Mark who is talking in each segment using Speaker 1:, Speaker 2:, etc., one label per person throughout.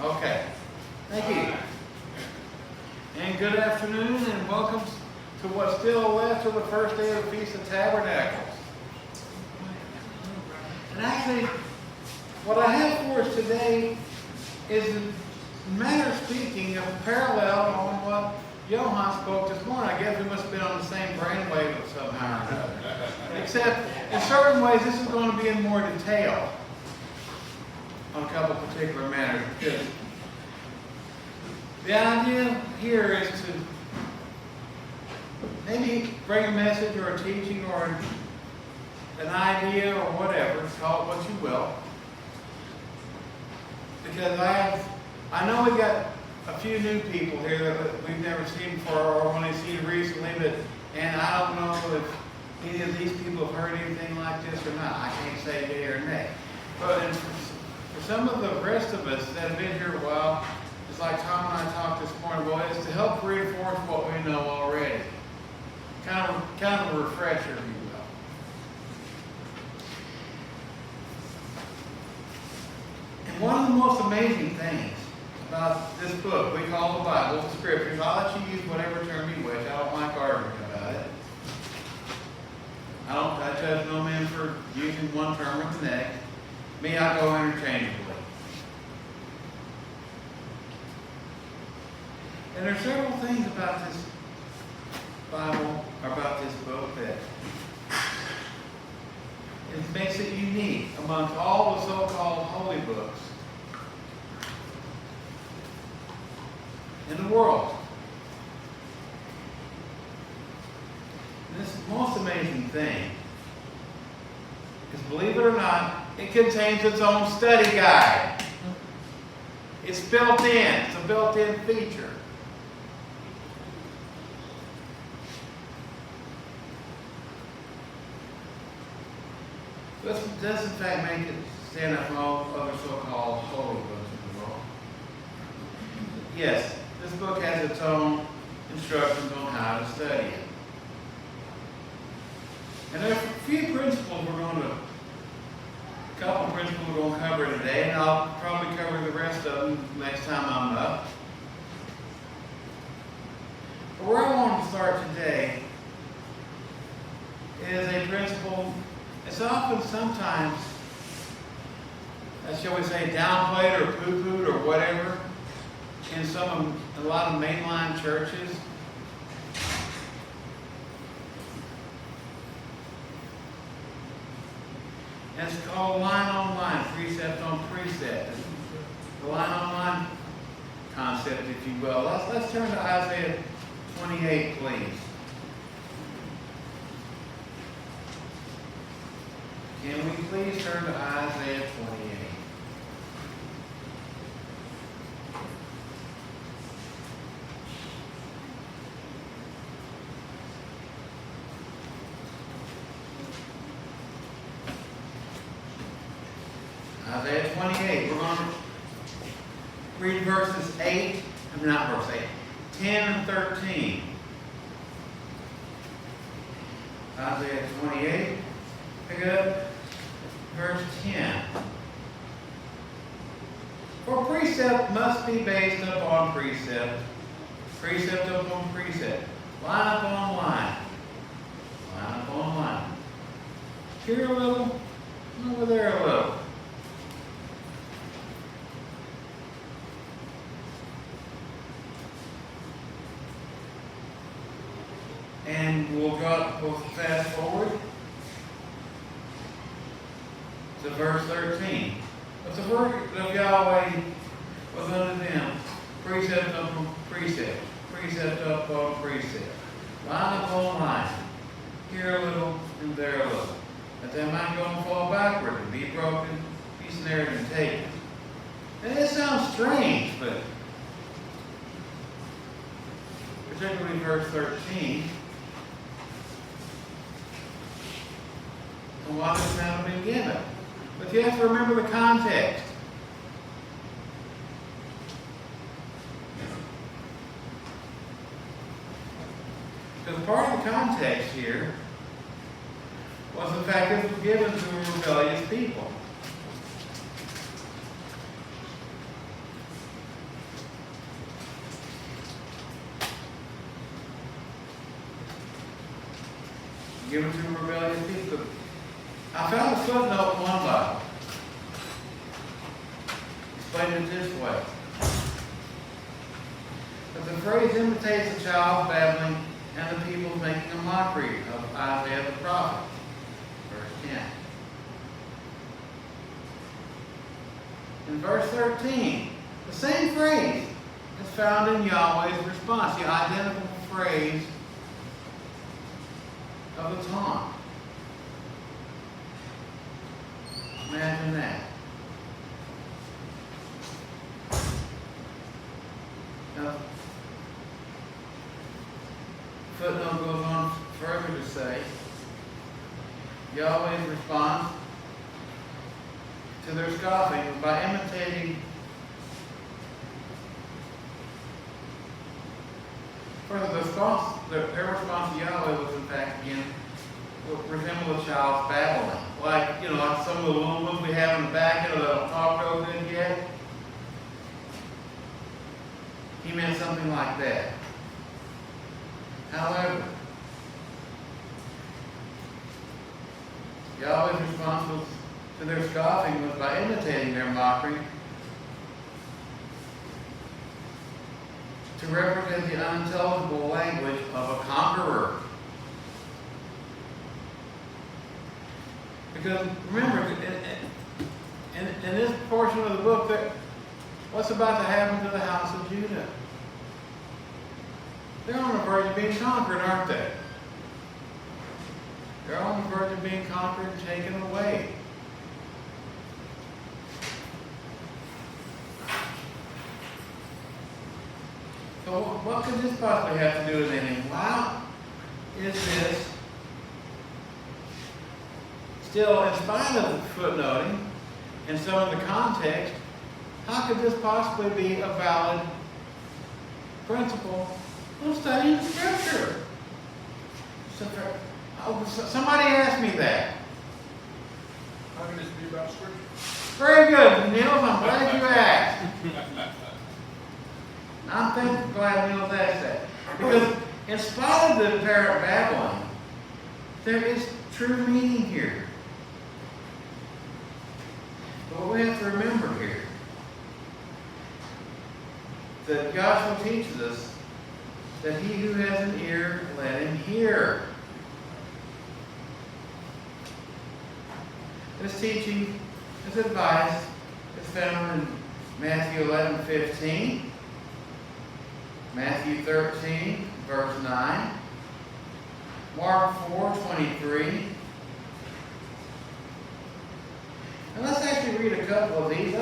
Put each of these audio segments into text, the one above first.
Speaker 1: Okay. Thank you. And good afternoon and welcome to what's still left of the first day of the Feast of Tabernacles. And actually, what I have for us today is, in manner of speaking, a parallel on what Johann spoke this morning. I guess we must have been on the same brainwave somehow or another. Except, in certain ways, this is going to be in more detail on a couple particular matters. Because the idea here is to maybe bring a message or a teaching or an idea or whatever, call it what you will. Because I know we got a few new people here that we've never seen before or only seen recently, and I don't know if any of these people have heard anything like this or not. I can't say yea or nay. But for some of the rest of us that have been here a while, it's like Tom and I talked this morning, well, it's to help reinforce what we know already. Kind of a refresher, if you will. And one of the most amazing things about this book we call the Bible, the Scriptures, I'll let you use whatever term you wish. I don't like arguing about it. I judge no man for using one term or the next. Me, I go interchangeably. And there are several things about this Bible, or about this book, that it makes it unique amongst all the so-called holy books in the world. And this most amazing thing is, believe it or not, it contains its own study guide. It's built in. It's a built-in feature. This does in fact make it stand up from all other so-called holy books in the world. Yes, this book has its own instructions on how to study it. And there are a few principles a couple principles we're going to cover today, and I'll probably cover the rest of them next time I'm up. But where I want to start today is a principle. It's often sometimes, shall we say, downplayed or poo-pooed or whatever in a lot of mainline churches. And it's called line on line, precept on precept. The line on line concept, if you will. Let's turn to Isaiah 28, please. Can we please turn to Isaiah 28? Isaiah 28. We're going to read verses 10 and 13. Isaiah 28. Pick it up. Verse 10. For precept must be based upon precept, precept upon precept, line upon line, line upon line. Here a little, over there a little. And we'll fast forward to verse 13. But the word of Yahweh was unto them, precept upon precept, precept upon precept, line upon line, here a little and there a little, that they might go and fall backward and be broken, be snared and taken. And this sounds strange, but particularly verse 13. And why does that begin it? But you have to remember the context. Because part of the context here was the fact that it was given to a rebellious people. given to rebellious people. I found a footnote in one Bible. Explained it this way. But the phrase imitates a child babbling and the people making a mockery of Isaiah the prophet. Verse 10. In verse 13, the same phrase is found in Yahweh's response, the identical phrase of the taunt. Imagine that. Now, footnote goes on further to say, Yahweh's response to their scoffing was by imitating further their response to Yahweh was in fact again resemble a child's babbling. Like, like some of the little ones we have in the back, that don't talk real good yet. He meant something like that. However, Yahweh's response to their scoffing was by imitating their mockery to represent the unintelligible language of a conqueror. Because remember, in this portion of the book, what's about to happen to the house of Judah? They're on the verge of being conquered, aren't they? They're on the verge of being conquered and taken away. So what could this possibly have to do with anything? How is this still, in spite of the footnoting and some of the context, how could this possibly be a valid principle of studying Scripture? Somebody asked me that.
Speaker 2: How can this be about Scripture?
Speaker 1: Very good, Niels. I'm glad you asked. I'm glad Niels asked that. Because in spite of the apparent babbling, there is true meaning here. But what we have to remember here, that Joshua teaches us that he who has an ear, let him hear. This teaching, this advice is found in Matthew 11:15, Matthew 13, verse 9, Mark 4:23. And let's actually read a couple of these.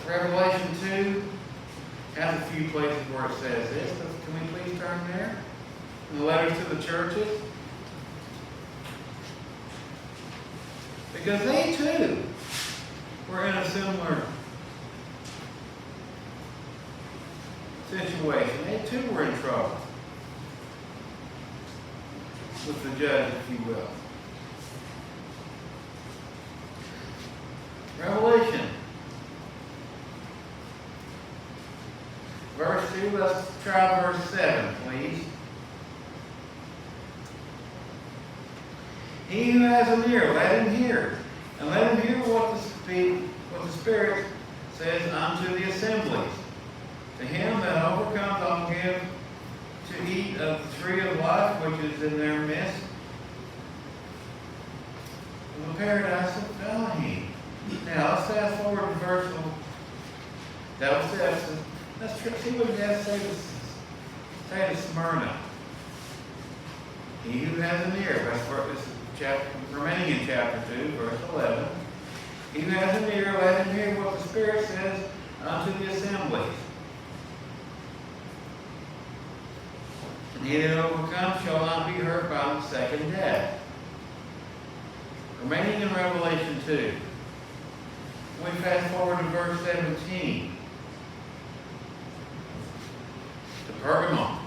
Speaker 1: Revelation 2 has a few places where it says this. Can we please turn there? In the letters to the churches. Because they too were in a similar situation. They too were in trouble with the judge, if you will. Revelation. Verse 2, let's try verse 7, please. He who has an ear, let him hear. And let him hear what the Spirit says unto the assemblies. To him that overcomes, I will give to eat of the tree of life, which is in their midst, of the paradise of Elohim. Now, let's fast forward to verse. Let's see what he has to say to Smyrna. He who has an ear, remaining in chapter 2, verse 11. He who has an ear, let him hear what the Spirit says unto the assemblies. And he that overcomes shall not be hurt by the second death. Remaining in Revelation 2. We fast forward to verse 17. To Pergamum.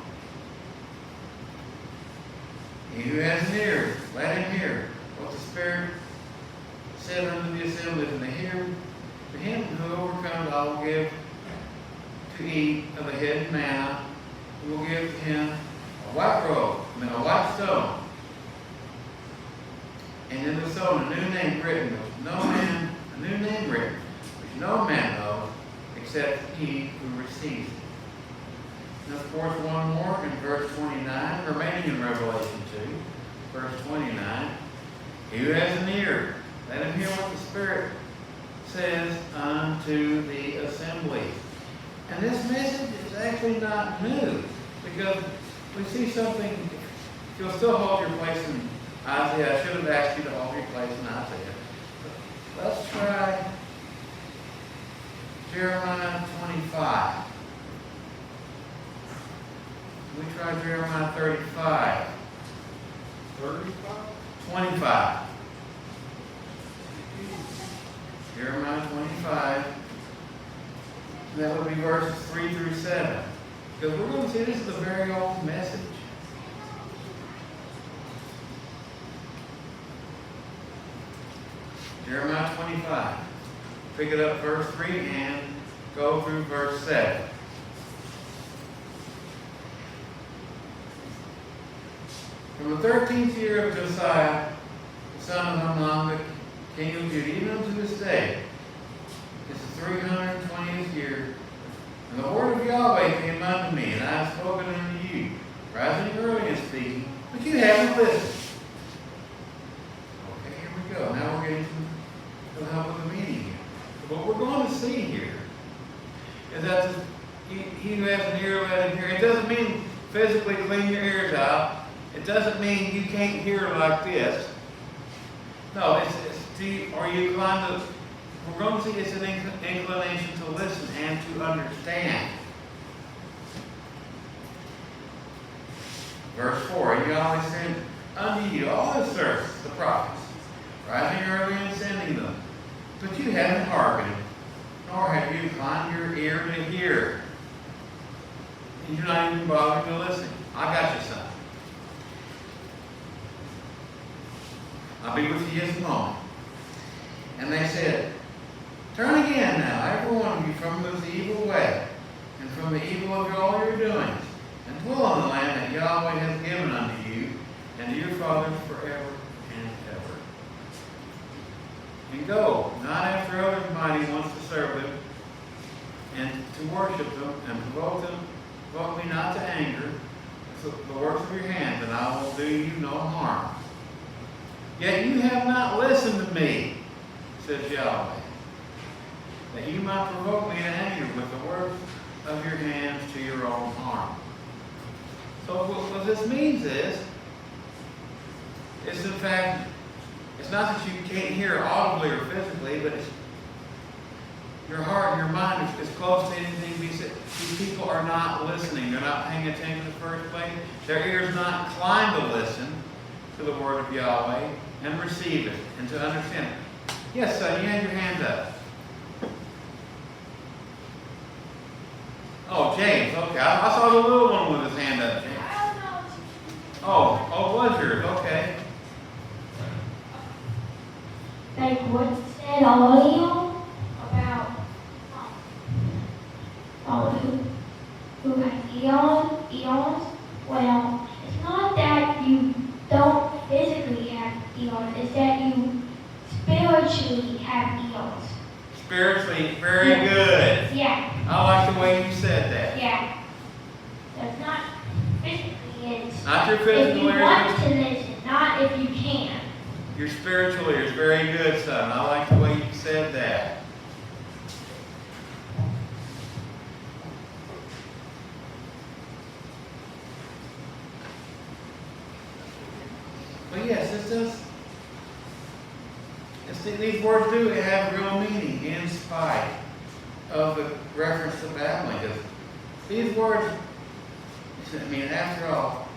Speaker 1: He who has an ear, let him hear what the Spirit said unto the assemblies. And to him who overcomes, I will give to eat of the hidden manna. We will give to him a white robe I mean, a white stone. And in the stone, a new name written, which no man, a new name written, which no man knows except he who receives it. And of course, one more in verse 29, remaining in Revelation 2, verse 29. He who has an ear, let him hear what the Spirit says unto the assemblies. And this message is actually not new, because we see something. If you'll still hold your place in Isaiah, I should have asked you to hold your place in Isaiah. But let's try Jeremiah 25. We try Jeremiah 35.
Speaker 2: 35?
Speaker 1: 25. Jeremiah 25. That would be verses 3 through 7. Because we're going to see this is a very old message. Jeremiah 25. Pick it up verse 3 and go through verse 7. From the 13th year of Josiah, the son of Holland, king of Judah, even unto this day, it's the 320th year, and the word of Yahweh came unto me, and I have spoken unto you, rising early and speaking, but you haven't listened. Okay, here we go. Now we're getting to the help of the meaning here. What we're going to see here is that he who has an ear, let him hear. It doesn't mean physically clean your ears out. It doesn't mean you can't hear like this. No, are you inclined to, we're going to see it's an inclination to listen and to understand. Verse 4, Yahweh sent unto you all his servants, the prophets, rising early and sending them. But you haven't hearkened, nor have you inclined your ear to hear. And you're not even bothering to listen. I got you, son. I'll be with you just a moment. And they said, turn again now, every one of you, from this evil way, and from the evil of all your doings, and dwell in the land that Yahweh has given unto you, and to your fathers forever and ever. And go, not after other mighty ones to serve them, and to worship them, and provoke me not to anger, with the works of your hands, and I will do you no harm. Yet you have not listened to me, says Yahweh, that you might provoke me to anger with the works of your hands to your own harm. So what this means is in fact, it's not that you can't hear audibly or physically, but it's your heart and your mind is close to anything be said. These people are not listening. They're not paying attention in the first place. Their ears not inclined to listen to the word of Yahweh and receive it and to understand it. Yes, son, you had your hand up. Oh, James, okay. I saw the little one with his hand up, James. Oh, it was yours, okay.
Speaker 3: Like what said earlier about who has eons. Well, it's not that you don't physically have eons, it's that you spiritually have eons.
Speaker 1: Spiritually, very good.
Speaker 3: Yeah.
Speaker 1: I like the way you said that.
Speaker 3: Yeah. So it's not physically, it's
Speaker 1: Not your
Speaker 3: if
Speaker 1: physical
Speaker 3: you want
Speaker 1: ears.
Speaker 3: to listen, not if you can.
Speaker 1: Your spiritual ears, very good, son. I like the way you said that. But yes, this does. These words do have real meaning in spite of the reference to Babylon. Because these words, I mean, after all,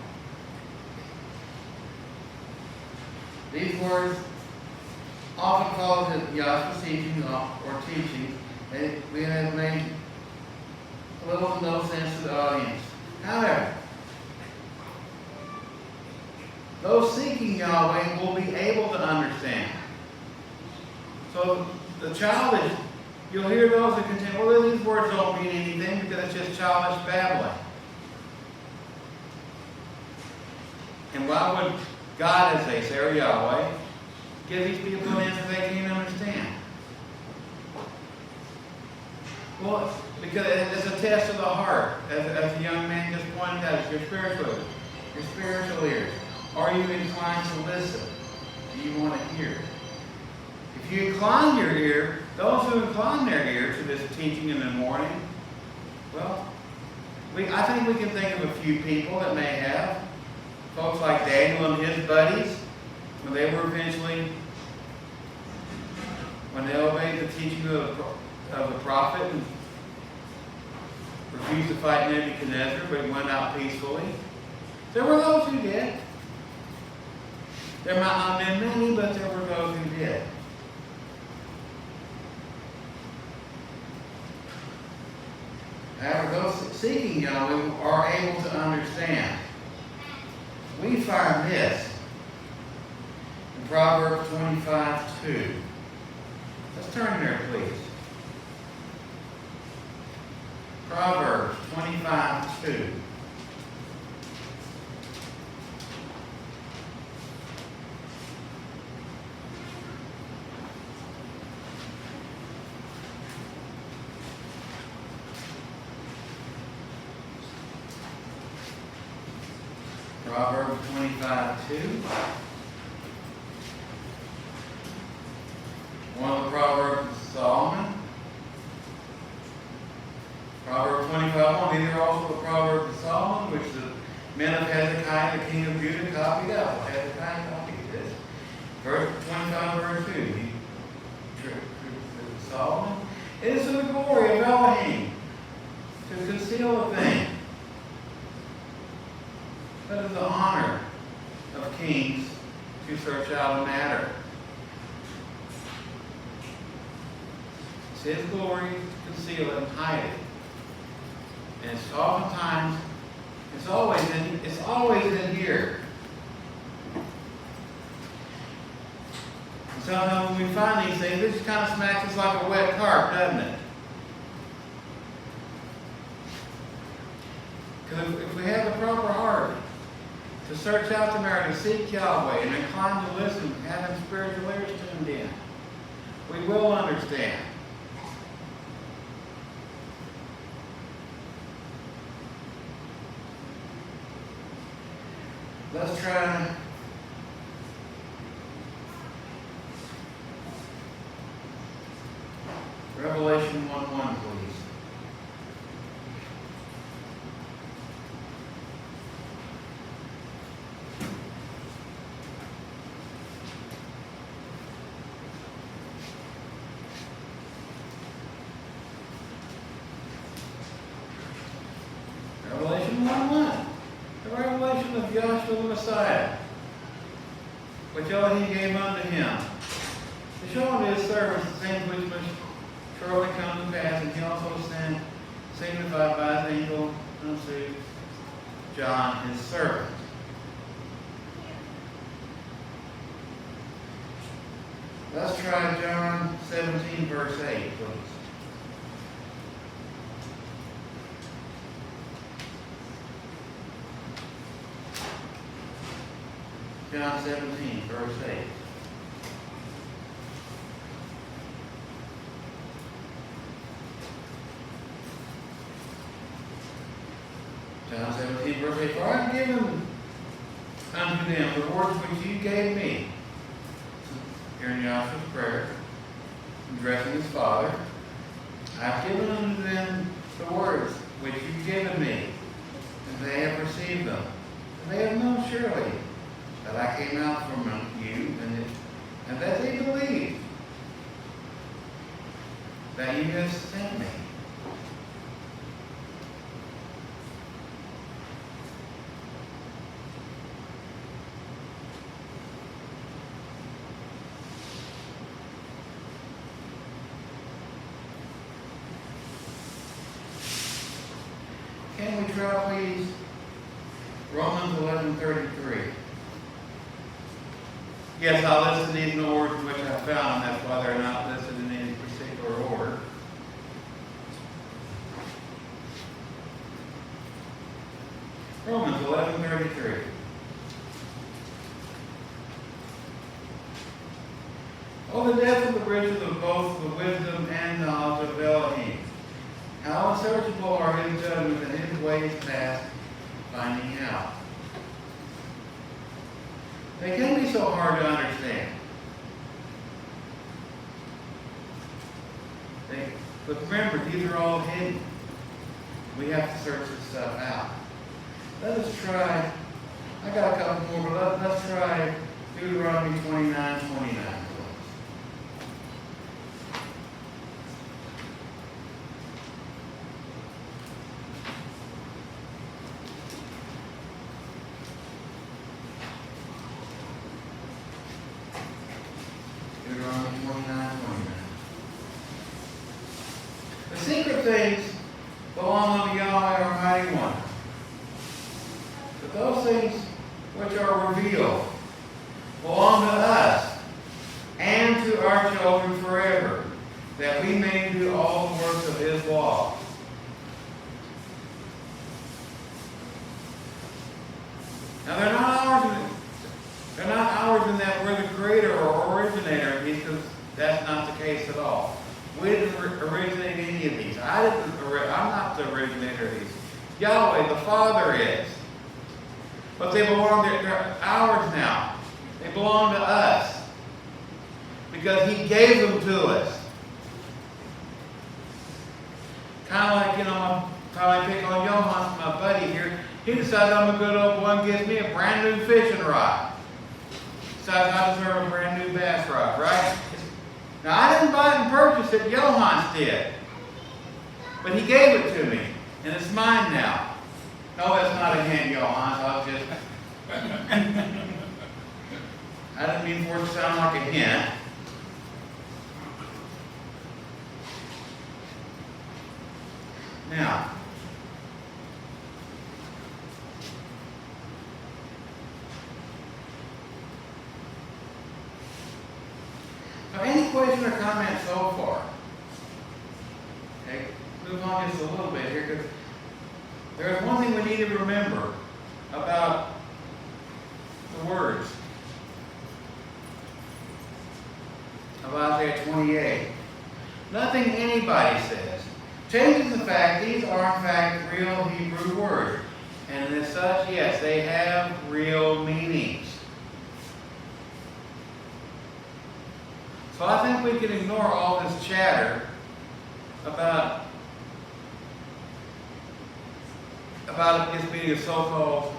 Speaker 1: these words often called Yahshua teaching or teaching, we have made little to no sense to the audience. However, those seeking Yahweh will be able to understand. So the childish, you'll hear those that contend, well, these words don't mean anything because it's just childish babbling. And why would God, as they say, or Yahweh, give these people an answer they can't understand? Well, because it's a test of the heart, as the young man just pointed out, it's your spiritual ears. Are you inclined to listen? Do you want to hear? If you incline your ear, those who incline their ear to this teaching in the morning, well, I think we can think of a few people that may have. Folks like Daniel and his buddies, when they obeyed the teaching of the prophet and refused to fight Nebuchadnezzar, but went out peacefully. There were those who did. There might not have been many, but there were those who did. However, those seeking Yahweh are able to understand. We find this in Proverbs 25:2. Let's turn there, please. Proverbs 25:2. Proverbs 25:2. One of the Proverbs of Solomon. Proverbs 25:1. These are also the Proverbs of Solomon, which the men of Hezekiah, the king of Judah, copied out. Hezekiah copied this. Verse 25, verse 2. Solomon. It is to the glory of Elohim to conceal a thing. That is the honor of kings to search out a matter. It's His glory to conceal it and hide it. And it's oftentimes, it's always in here. And sometimes when we find these things, it just kind of smacks us like a wet carp, doesn't it? Because if we have the proper heart to search out the matter, to seek Yahweh, and incline to listen, having spiritual ears tuned in, we will understand. Let's try Revelation 1:1, please. Revelation 1:1. The revelation of Yahshua the Messiah, which Elohim gave unto him, to show unto his servants the things which must shortly come to pass, and he also signified by his angel unto John his servant. Let's try John 17, verse 8, please. John 17, verse 8. John 17, verse 8. For I have given unto them the words which you gave me. Here in Yahshua's prayer, addressing his Father. I have given unto them the words which you've given me, and they have received them. And they have known surely that I came out from you, and that they believe that you have sent me. Can we try, please, Romans 11:33? Yes, I'll list these in the order in which I found them. That's why they're not listed in any particular order. Romans 11:33. unsearchable are his judgments and his ways past finding out. They can be so hard to understand. But remember, these are all hidden. We have to search this stuff out. Let us try, I got a couple more, but let's try Deuteronomy 29:29. Deuteronomy 29:29. The secret things belong unto Yahweh our mighty one. But those things which are revealed belong to us and to our children forever, that we may do all the works of his law. Now they're not ours in that we're the creator or originator of these, because that's not the case at all. We didn't originate any of these. I'm not the originator of these. Yahweh, the Father, is. But they belong, they're ours now. They belong to us. Because he gave them to us. Kind of like, I pick on Johann, my buddy here. He decides I'm a good old boy and gives me a brand new fishing rod. Decides I deserve a brand new bass rod, right? Now, I didn't buy it and purchase it, Johans did. But he gave it to me, and it's mine now. No, that's not a hint, Johans. I didn't mean for it to sound like a hint. Now, any question or comment so far? Okay, move on just a little bit here, because there's one thing we need to remember about the words of Isaiah 28. Nothing anybody says changes the fact these are in fact real Hebrew words. And as such, yes, they have real meanings. So I think we can ignore all this chatter about it just being a so-called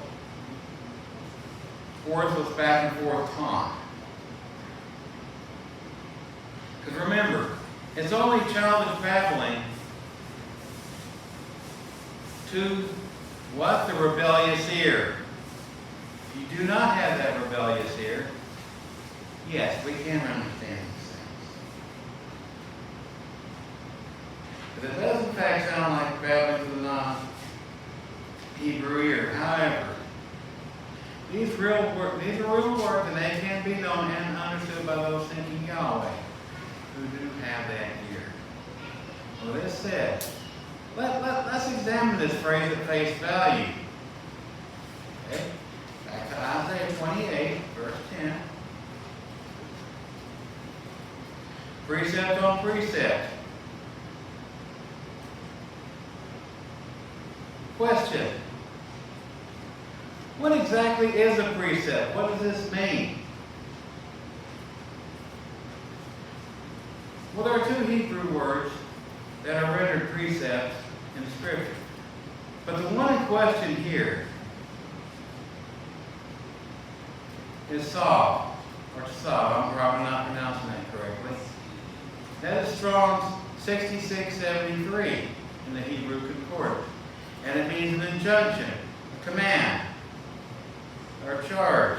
Speaker 1: worthless back and forth taunt. Because remember, it's only childish babbling to what? The rebellious ear. If you do not have that rebellious ear, yes, we can understand these things. But it does in fact sound like babbling to the non-Hebrew ear. However, these are real words, and they can be known and understood by those thinking Yahweh, who do have that ear. Well, this said, let's examine this phrase at face value. Okay? Back to Isaiah 28, verse 10. Precept on precept. Question. What exactly is a precept? What does this mean? Well, there are two Hebrew words that are rendered precepts in Scripture. But the one in question here is saw, or saw. I'm probably not pronouncing that correctly. That is Strong's 6673 in the Hebrew Concordance. And it means an injunction, a command, or a charge.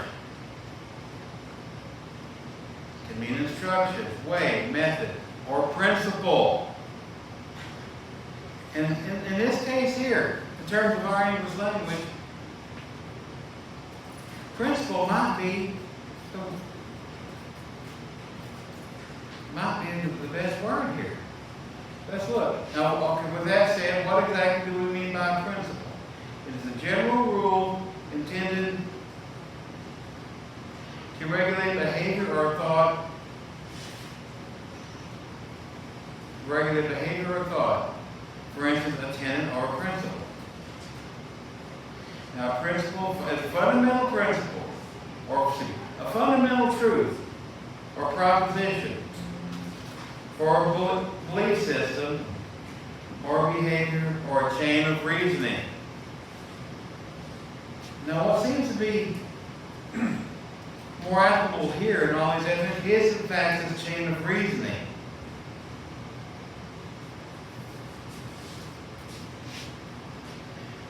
Speaker 1: It can mean instruction, way, method, or principle. And in this case here, in terms of our English language, principle might be the best word here. Let's look. Now, okay, with that said, what exactly do we mean by principle? It is a general rule intended to regulate behavior or thought. For instance, instance, a tenant or a principle. Now, a principle, a fundamental principle, or a fundamental truth, or proposition, or a belief system, or behavior, or a chain of reasoning. Now, what seems to be more applicable here in all these evidence is, in fact, this chain of reasoning.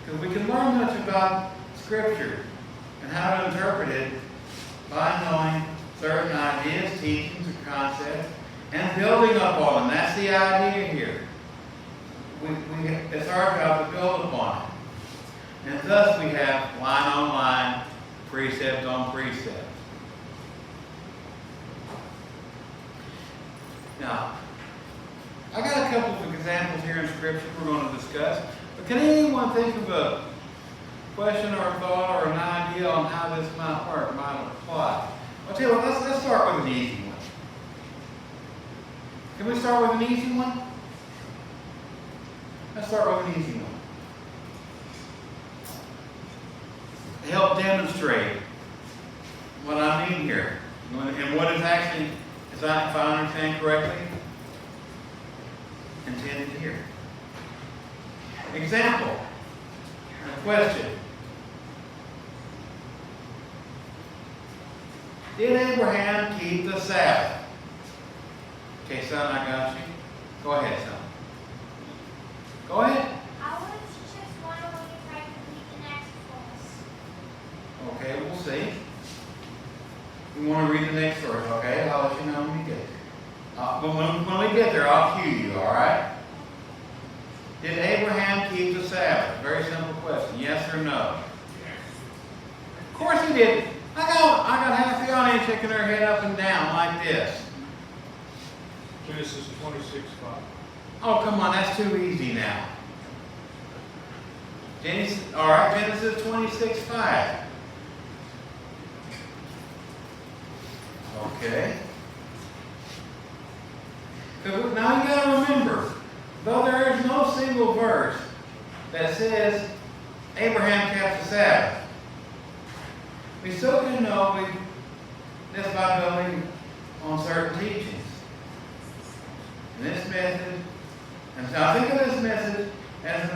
Speaker 1: Because we can learn much about Scripture and how to interpret it by knowing certain ideas, teachings, or concepts, and building up on them. That's the idea here. It's our job to build upon it. And thus we have line on line, precept on precept. Now, I got a couple of examples here in Scripture we're going to discuss. But can anyone think of a question or a thought or an idea on how this might work, might apply? I'll tell you what, let's start with an easy one. Can we start with an easy one? Let's start with an easy one. To help demonstrate what I mean here, and what is actually, if I understand correctly, intended here. Example, a question. Did Abraham keep the Sabbath? Okay, son, I got you. Go ahead, son. Go ahead.
Speaker 3: I was just wondering if I could read the next verse.
Speaker 1: Okay, we'll see. You want to read the next verse, okay? I'll let you know when we get there. When we get there, I'll cue you, all right? Did Abraham keep the Sabbath? Very simple question. Yes or no? Of course he did. I got half the audience shaking their head up and down like this.
Speaker 2: Genesis 26:5.
Speaker 1: Oh, come on, that's too easy now. All right, Genesis 26:5. Okay. Now you got to remember, though there is no single verse that says Abraham kept the Sabbath, we still can know this by building on certain teachings. And this method, and now think of this method as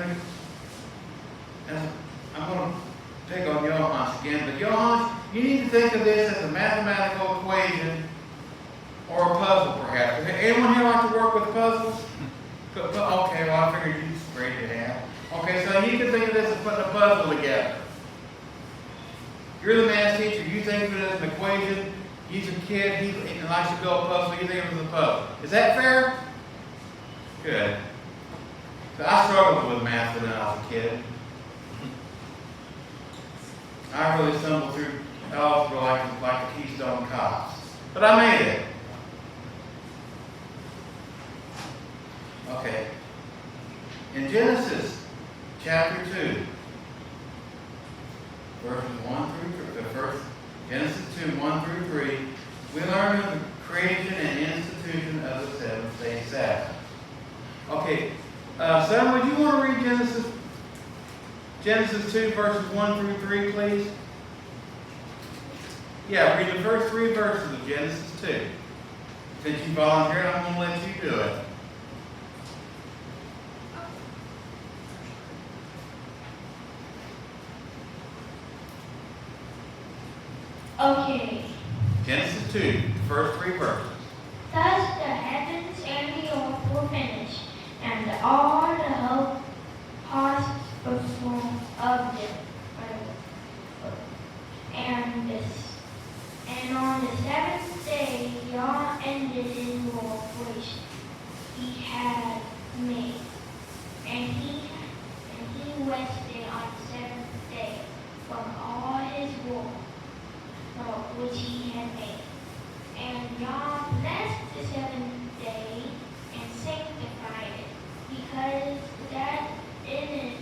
Speaker 1: I'm going to pick on Johannes again, but Johannes, you need to think of this as a mathematical equation or a puzzle, perhaps. Anyone here like to work with puzzles? Okay, well, I figured you'd sprayed it out. Okay, so you can think of this as putting a puzzle together. You're the math teacher. You think of it as an equation. He's a kid. He likes to build a puzzle. You think of it as a puzzle. Is that fair? Good. So I struggled with math when I was a kid. I really stumbled through algebra like the Keystone Cops. But I made it. Okay. In Genesis chapter 2, verses 1 through 3, Genesis 2, 1 through 3, we learn of the creation and institution of the seventh-day Sabbath. Okay, son, would you want to read Genesis 2, verses 1 through 3, please? Yeah, read the first 3 verses of Genesis 2. Since you volunteered, I'm going to let you do it.
Speaker 3: Okay.
Speaker 1: Genesis 2, the first 3 verses.
Speaker 3: Thus the heavens and the earth were finished, and all the hosts before of them. And on the seventh day, Yah ended his work which he had made, and he rested on the seventh day from all his work which he had made. And Yah blessed the seventh day and sanctified it, because that in it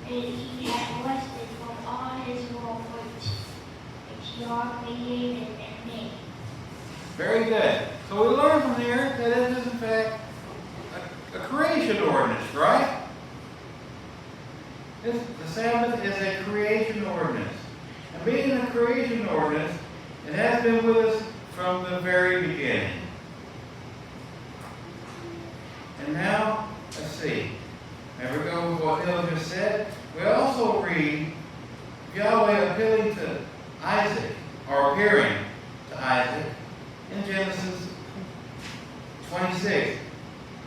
Speaker 3: he had rested from all his work which Yah created and made.
Speaker 1: Very good. So we learn from here that it is in fact a creation ordinance, right? The Sabbath is a creation ordinance. And being a creation ordinance, it has been with us from the very beginning. And now, let's see. There we go with what Hill just said. We also read Yahweh appealing to Isaac, or appearing to Isaac, in Genesis 26,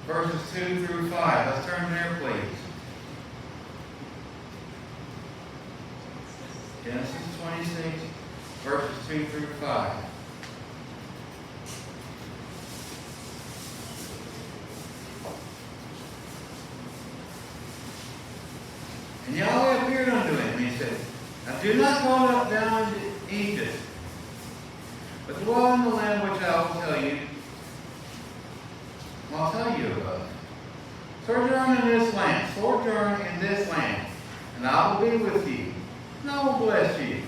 Speaker 1: verses 2 through 5. Let's turn there, please. Genesis 26, verses 2 through 5. And Yahweh appeared unto him, and he said, Now do not go up down into Egypt, but dwell in the land which I will tell you. I'll tell you about. Sojourn in this land, sojourn in this land, and I will be with you, and I will bless you.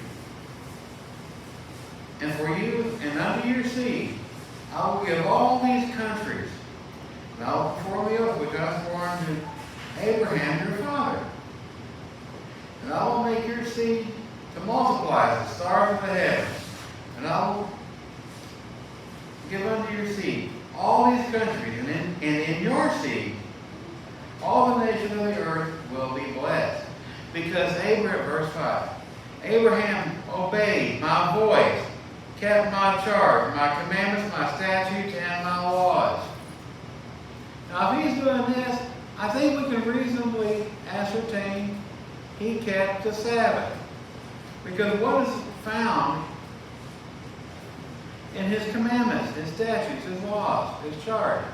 Speaker 1: And for you and unto your seed, I will give all these countries, and I will perform the oath which I swore unto Abraham your father. And I will make your seed to multiply as the stars of the heavens, and I will give unto your seed all these countries, and in your seed all the nations of the earth will be blessed. Because Abraham, verse 5, Abraham obeyed my voice, kept my charge, my commandments, my statutes, and my laws. Now if he's doing this, I think we can reasonably ascertain he kept the Sabbath. Because what is found in his commandments, his statutes, his laws, his charge?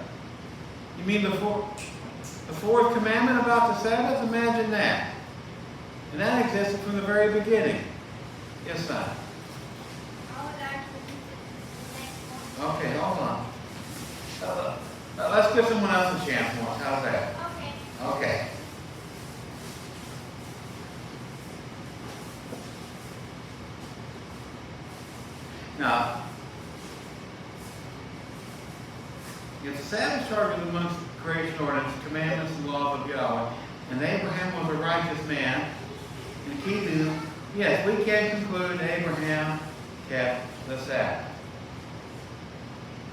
Speaker 1: You mean the fourth commandment about the Sabbath? Imagine that. And that existed from the very beginning. Yes, son? Okay, hold on. Let's give someone else a chance once. How's that?
Speaker 3: Okay.
Speaker 1: Okay. Now, if the Sabbath charge is amongst the creation ordinance, commandments, and laws of Yahweh, and Abraham was a righteous man, and keeping them, yes, we can conclude Abraham kept the Sabbath.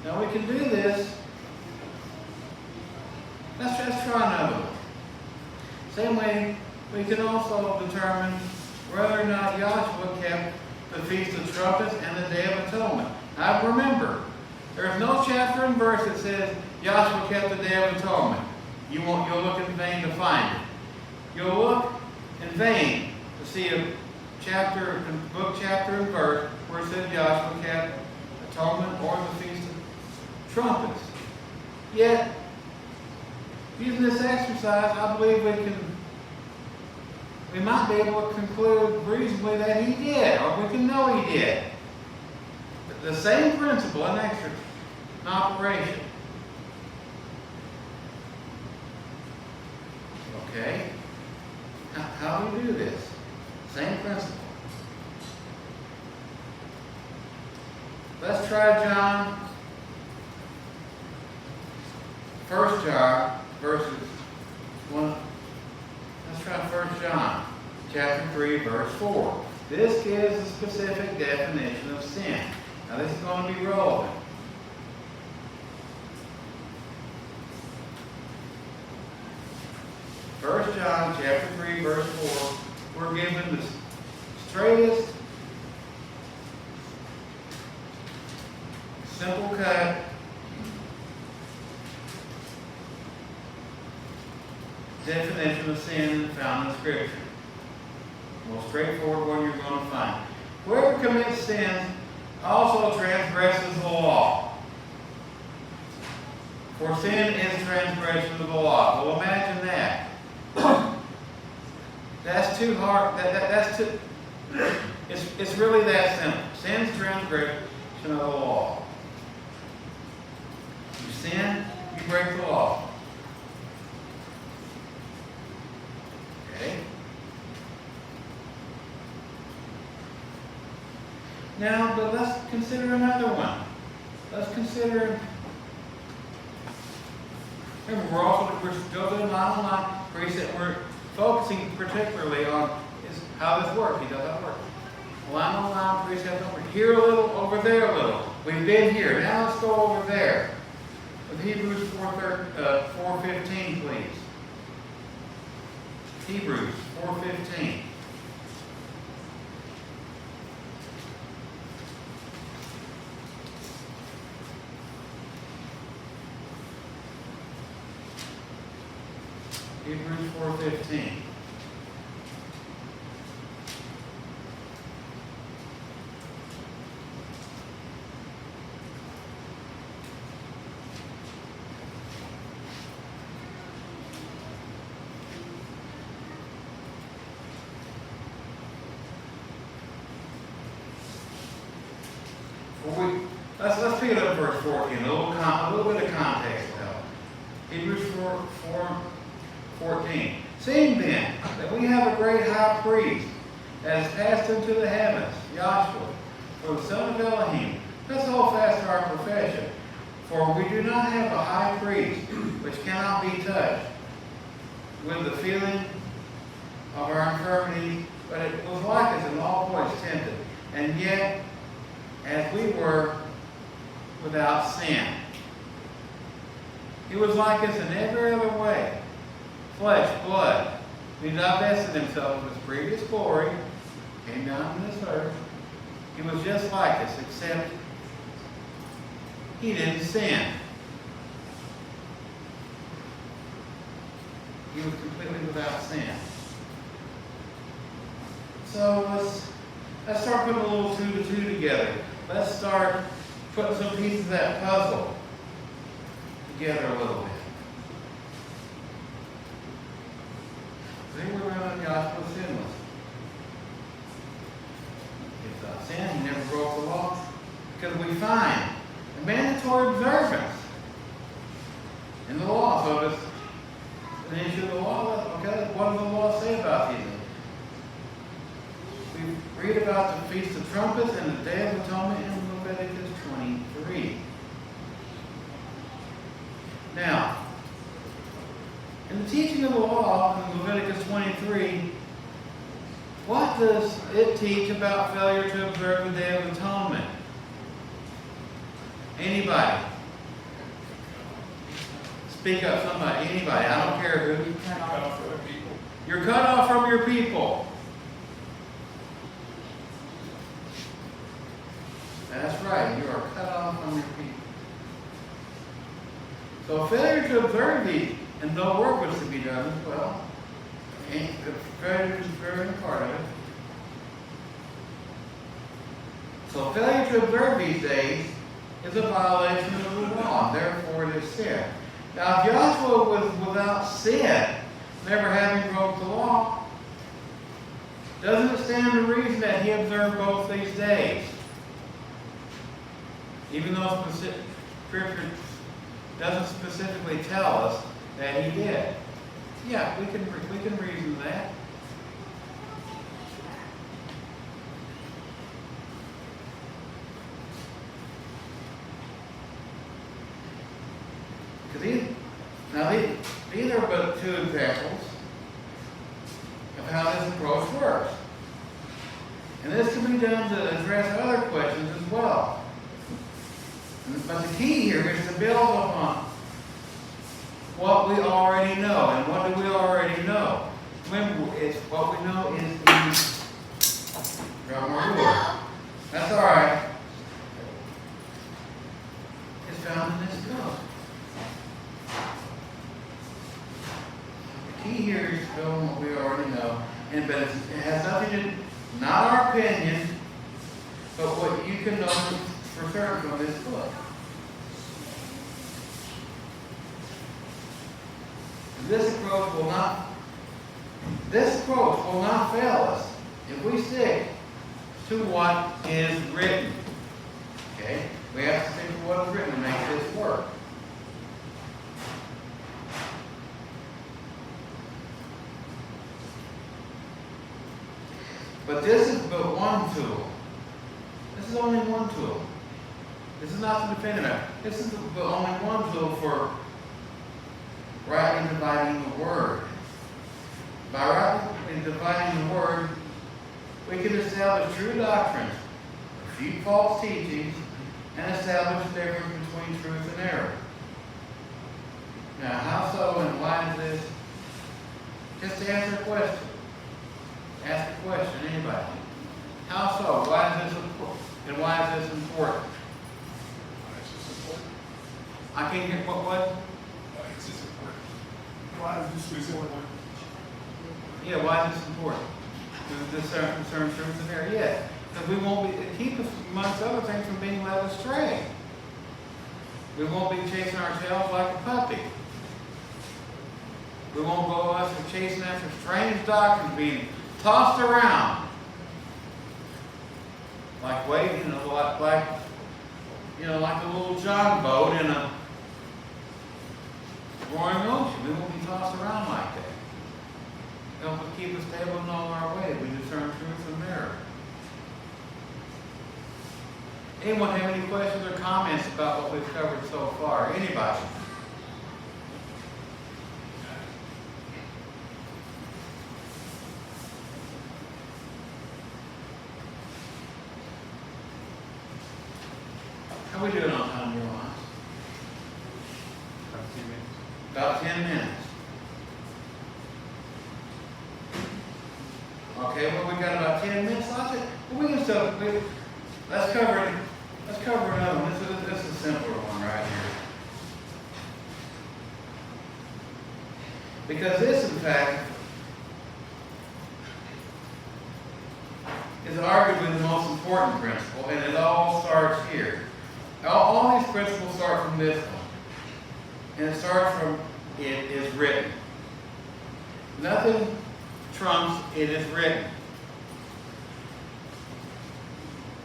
Speaker 1: Now we can do this. Let's just try another one. Same way, we can also determine whether or not Yahshua kept the Feast of Trumpets and the Day of Atonement. Now remember, there's no chapter and verse that says Yahshua kept the Day of Atonement. You'll look in vain to find it. You'll look in vain to see a chapter, book, chapter, and verse where it says Yahshua kept atonement or the Feast of Trumpets. Yet, using this exercise, I believe we might be able to conclude reasonably that he did, or we can know he did. But the same principle in operation. Okay? How do we do this? Same principle. Let's try John, 1 John, verses 1. Let's try 1 John, chapter 3, verse 4. This gives a specific definition of sin. Now this is going to be relevant. First John chapter 3, verse 4, we're given the straightest, simple cut, definition of sin found in Scripture. Most straightforward one you're going to find. Whoever commits sins also transgresses the law. For sin is transgression of the law. Well, imagine that. That's too hard. That's too. It's really that simple. Sin's transgression of the law. You sin, you break the law. Okay. Now, but let's consider another one. Let's consider. Remember, we're still doing line on line precept. We're focusing particularly on is how this works. He does that work. Line on line, precept over here a little, over there a little. We've been here. Now let's go over there. With Hebrews 4:15, please. Hebrews 4:15. Hebrews 4:15. Let's pick it up verse 14. A little bit of context will help. Hebrews 4:14. Seeing then that we have a great high priest that has passed into the heavens, Joshua, for the son of Elohim, let's hold fast to our profession. For we do not have a high priest which cannot be touched with the feeling of our infirmity, but it was like us in all points tempted, and yet as we were without sin. He was like us in every other way. Flesh, blood. He divested himself of his previous glory, came down to this earth. He was just like us, except he didn't sin. He was completely without sin. So let's start putting a little 2 to 2 together. Let's start putting some pieces of that puzzle together a little bit. They were around Joshua sinless. Without sin, he never broke the law. Because we find a mandatory observance in the law. So if it's an issue of the law, okay, what does the law say about these things? We read about the Feast of Trumpets and the Day of Atonement in Leviticus 23. Now, in the teaching of the law in Leviticus 23, what does it teach about failure to observe the Day of Atonement? Anybody? Speak up, somebody. Anybody. I don't care who. You're cut off from your people. That's right. You are cut off from your people. So failure to observe these, and no work was to be done as well. Failure is very part of it. So failure to observe these days is a violation of the law, and therefore it is sin. Now, if Joshua was without sin, never having broke the law, doesn't it stand to reason that he observed both these days? Even though Scripture doesn't specifically tell us that he did. Yeah, we can reason that. Because these are but 2 examples of how this approach works. And this can be done to address other questions as well. But the key here is to build upon what we already know. And what do we already know? Remember, it's what we know is in grammar. That's all right. It's found in this book. The key here is to build on what we already know. But it has nothing to do, not our opinion, but what you can know for certain from this book. This approach will not fail us if we stick to what is written. Okay? We have to stick to what is written to make this work. But this is but one tool. This is only one tool. This is not the definitive. This is the only one tool for rightly dividing the word. By establish true doctrines, refute false teachings, and establish the difference between truth and error. Now, how so and why is this? Just to answer a question. Ask a question, anybody. How so? Why is this important? And why is this important?
Speaker 2: Why is this important?
Speaker 1: I can't hear what?
Speaker 2: Why is this important? Why is this important?
Speaker 1: Yeah, why is this important? To discern truth and error? Yeah. Because we won't be, keep us, amongst other things, from being led astray. We won't be chasing our tails like a puppy. We won't go us for chasing after strange doctrines being tossed around. Like wave, like a little John boat in a roaring ocean. We won't be tossed around like that. Help us keep us stable in all our ways. We discern truth from error. Anyone have any questions or comments about what we've covered so far? Anybody? How are we doing on time, Johannes? About 10 minutes. Okay, well, we got about 10 minutes. I said, well, we can still, let's cover another one. This is a simpler one right here. Because this, in fact, is arguably the most important principle, and it all starts here. All these principles start from this one. And it starts from, it is written. Nothing trumps, it is written.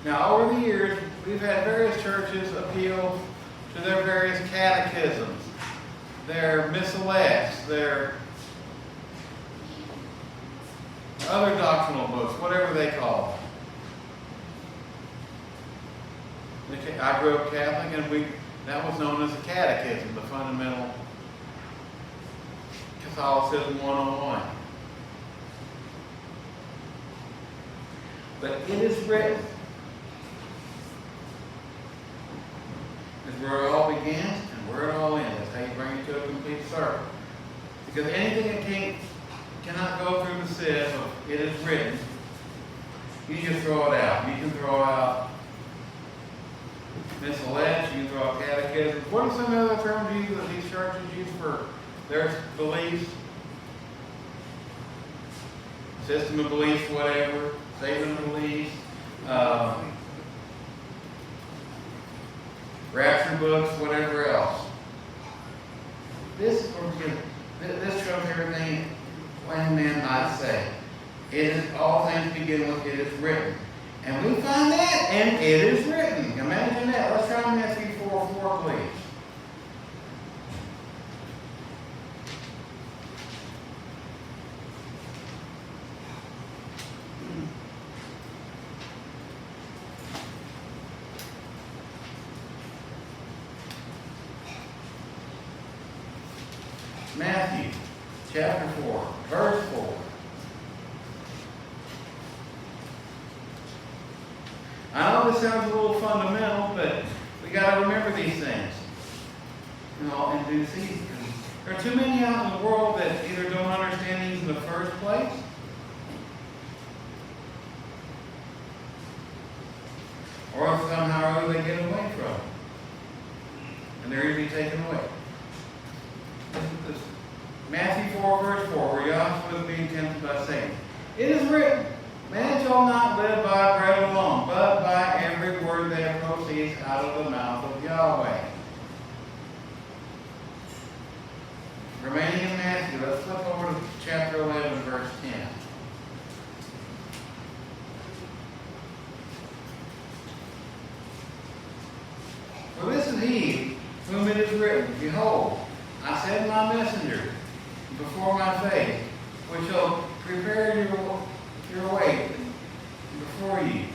Speaker 1: Now, over the years, we've had various churches appeal to their various catechisms, their missalettes, their other doctrinal books, whatever they call them. I grew up Catholic, and that was known as the catechism, the fundamental Catholicism 101. But it is written. Is where it all begins and where it all ends. That's how you bring it to a complete circle. Because anything that cannot go through the sieve of it is written, you just throw it out. You can throw out missalettes, you can throw out catechisms. What are some other terms used that these churches use for their beliefs? System of beliefs, whatever. Saving beliefs. Rapture books, whatever else. This trumps everything one man might say. It is all things begin with it is written. And we find that, and it is written. Imagine that. Let's try Matthew 4:4, please. Matthew chapter 4, verse 4. I know this sounds a little fundamental, but we got to remember these things, in due season. There are too many out in the world that either don't understand these in the first place, or somehow or other they get away from it, and they're usually taken away. This Matthew 4, verse 4, where Yahweh was being tempted by Satan. It is written, man shall not live by bread alone, but by every word that proceeds out of the mouth of Yahweh. Remaining in Matthew, let's flip over to chapter 11, verse 10. For this is he whom it is written, behold, I send my messenger before my face, which shall prepare your way before you.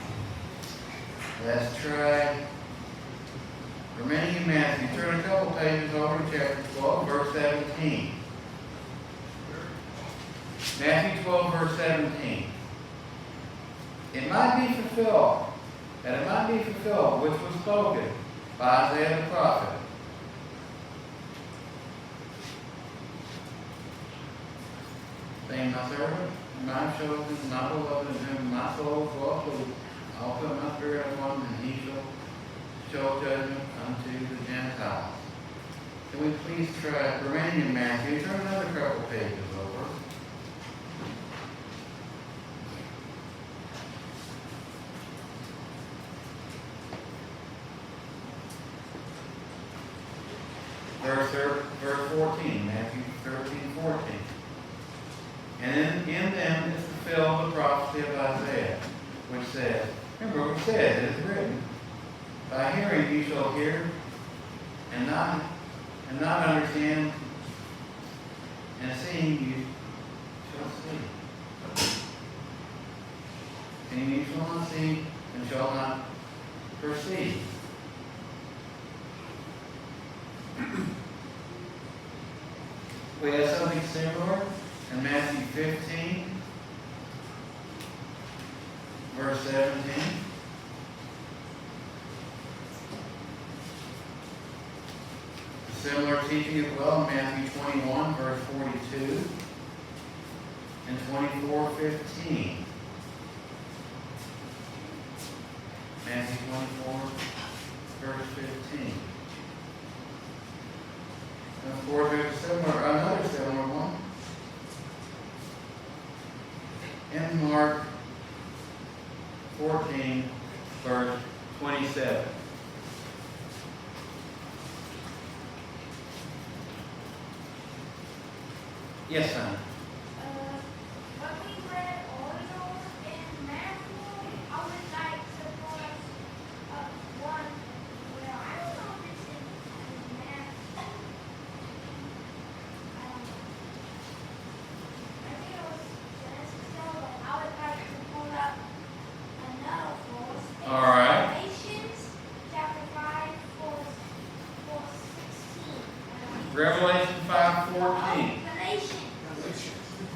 Speaker 1: Let's try remaining in Matthew. Turn a couple pages over to chapter 12, verse 17. Matthew 12, verse 17. it might be fulfilled, that it might be fulfilled, which was spoken by Isaiah the prophet. Saying, my servant, my chosen, my beloved, in whom my soul is well pleased. I'll put my spirit upon him, and he shall show judgment unto the Gentiles. Can we please try remaining in Matthew? Turn another couple pages over. Verse 14, Matthew 13:14. And in them is fulfilled the prophecy of Isaiah, which says, remember what it says, it is written, by hearing you shall hear, and not understand, and seeing you shall see. Seeing you shall not see, and shall not perceive. We have something similar in Matthew 15, verse 17. Similar teaching as well in Matthew 21, verse 42, and 24:15. Matthew 24, verse 15. And of course, there's another similar one in Mark 14, verse 27. Yes, son.
Speaker 4: What we read earlier in Matthew, I would like to put one. Well, I don't know if it's in Matthew. Maybe it was Genesis, but I would like to pull up another verse.
Speaker 1: All right.
Speaker 4: Galatians chapter 5, verse 16.
Speaker 1: Revelation 5:14.
Speaker 4: Galatians.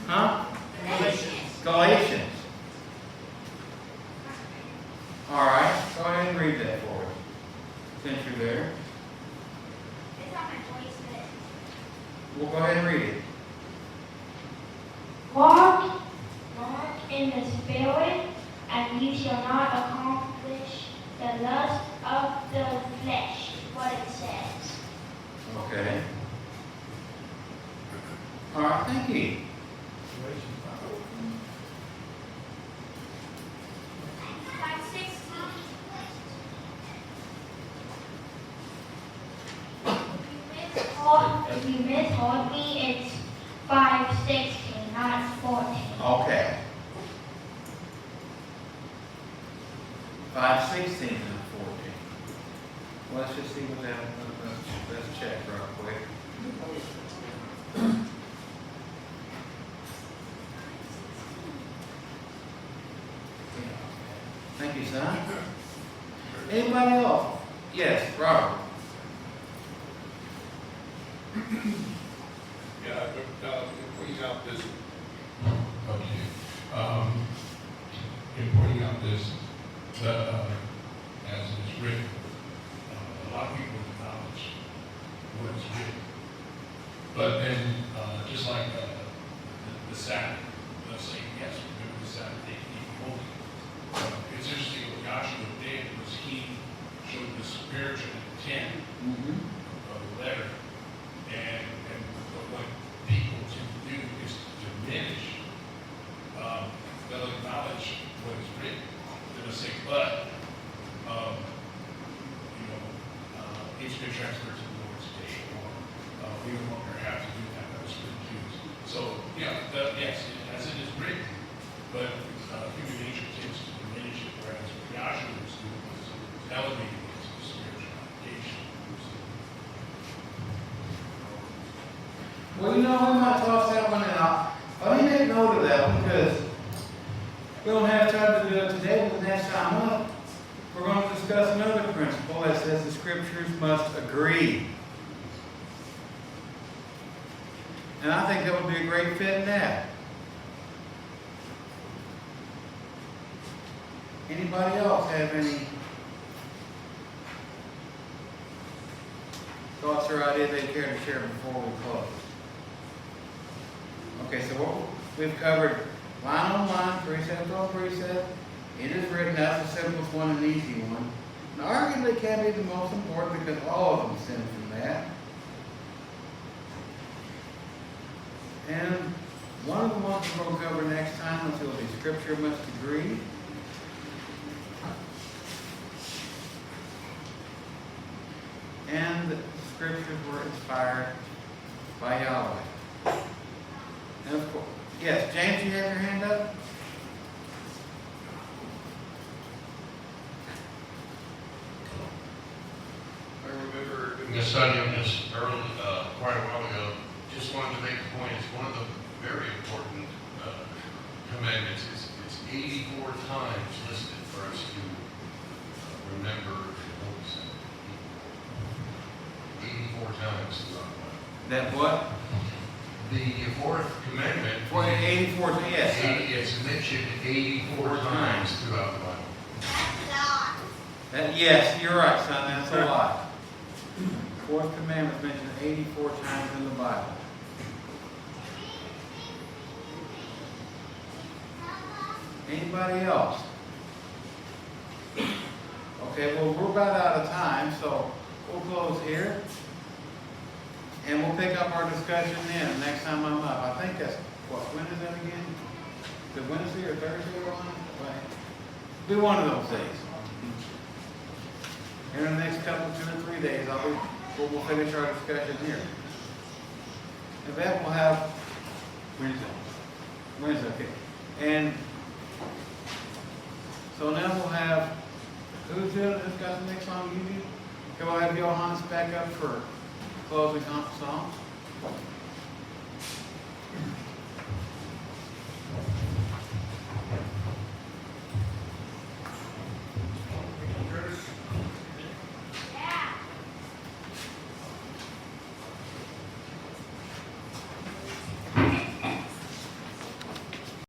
Speaker 1: Huh?
Speaker 4: Galatians.
Speaker 1: Galatians. All right. Go ahead and read that for us, since you're there.
Speaker 4: It's on my voice list.
Speaker 1: We'll go ahead and read it.
Speaker 3: Walk in the Spirit, and you shall not accomplish the lust of the flesh, is what it says.
Speaker 1: Okay. All right. Thank you.
Speaker 4: 5:16.
Speaker 3: If you misheard me, it's 5:16, not 14.
Speaker 1: Okay. 5:16 and 14. Let's just see what that. Let's check real quick. Thank you, son. Anybody else? Yes, Robert.
Speaker 2: Yeah, but pointing out this,
Speaker 5: Okay. In pointing out this, as it's written, a lot of people acknowledge what is written. But then, just like the Sabbath, they'll say, yes, remember the Sabbath day, keep it holy. It's interesting what Joshua did was he showed the spiritual intent of the letter. And what people tend to do is to diminish. They'll acknowledge what is written. They'll say, but, it's been transferred to the Lord's day, or we no longer have to do that. That was for the Jews. So, yes, as it is written, but human nature tends to diminish it, whereas what Joshua was doing was elevating it to the spiritual application.
Speaker 1: Well, we might toss that one out. Let me make note of that one because we don't have time to do it today, but the next time up, we're going to discuss another principle that says the scriptures must agree. And I think that would be a great fit in that. Anybody else have any thoughts or ideas they care to share before we close? Okay, so what we've covered line on line, precept on precept. It is written, that's the simplest one and easy one. And arguably can be the most important because all of them stem from that. And one of the ones we're going to cover next time will be Scripture Must Agree. And the Scriptures were inspired by Yahweh. And of course, yes, James, you have your hand up?
Speaker 6: I remember doing a study on this early, quite a while ago. Just wanted to make the point, it's one of the very important commandments. It's 84 times listed for us to remember the Holy Sabbath. 84 times throughout the Bible.
Speaker 1: That what?
Speaker 6: The fourth commandment.
Speaker 1: 84, yes.
Speaker 6: It's mentioned 84 times throughout the Bible.
Speaker 1: Yes, you're right, son, that's a lot. Fourth commandment mentioned 84 times in the Bible. Anybody else? Okay, well, we're about out of time, so we'll close here. And we'll pick up our discussion then, next time I'm up. I think that's, what, when is that again? Is it Wednesday or Thursday or one? Be one of those days. In the next couple, 2 or 3 days, we'll finish our discussion here. And then we'll have Wednesday, okay. And so now we'll have, who's got the next song you do? Okay, we'll have Johannes back up for closing songs.